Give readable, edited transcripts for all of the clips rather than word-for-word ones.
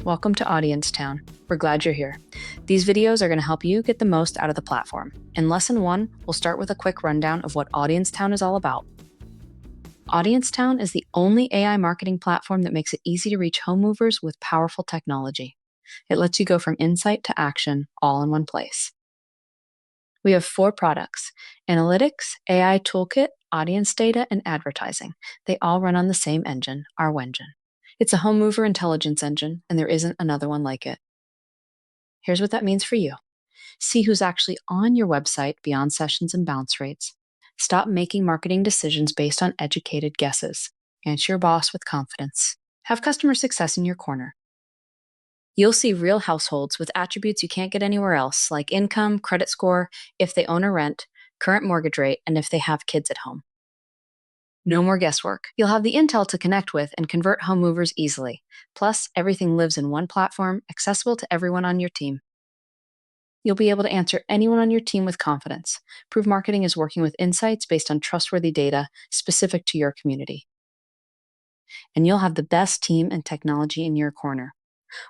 Welcome to Audience Town. We're glad you're here. These videos are going to help you get the most out of the platform. In Lesson 1, we'll start with a quick rundown of what Audience Town is all about. Audience Town is the only AI marketing platform that makes it easy to reach home movers with powerful technology. It lets you go from insight to action all in one place. We have 4 products: Analytics, AI Toolkit, Audience Data, and Advertising. They all run on the same engine, our Whengine. It's a home mover intelligence engine, and there isn't another one like it. Here's what that means for you. See who's actually on your website beyond sessions and bounce rates. Stop making marketing decisions based on educated guesses. Answer your boss with confidence. Have customer success in your corner. You'll see real households with attributes you can't get anywhere else, like income, credit score, if they own or rent, current mortgage rate, and if they have kids at home. No more guesswork. You'll have the intel to connect with and convert home movers easily. Plus, everything lives in one platform, accessible to everyone on your team. You'll be able to answer anyone on your team with confidence. Prove Marketing is working with insights based on trustworthy data specific to your community. And you'll have the best team and technology in your corner.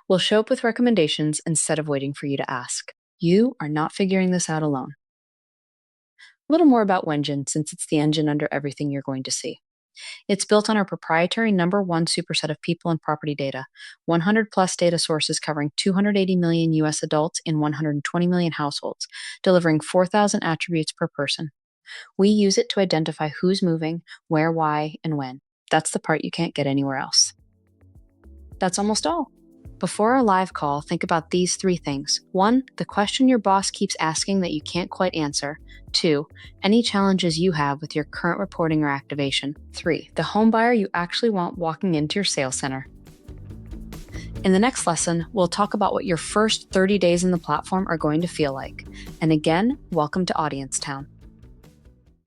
We'll show up with recommendations instead of waiting for you to ask. You are not figuring this out alone. A little more about Whengine, since it's the engine under everything you're going to see. It's built on our proprietary #1 superset of people and property data, 100 plus data sources covering 280 million US adults in 120 million households, delivering 4,000 attributes per person. We use it to identify who's moving, where, why, and when. That's the part you can't get anywhere else. That's almost all. Before our live call, think about these 3 things. 1, the question your boss keeps asking that you can't quite answer. 2, any challenges you have with your current reporting or activation. 3, the home buyer you actually want walking into your sales center. In the next lesson, we'll talk about what your first 30 days in the platform are going to feel like. And again, welcome to Audience Town.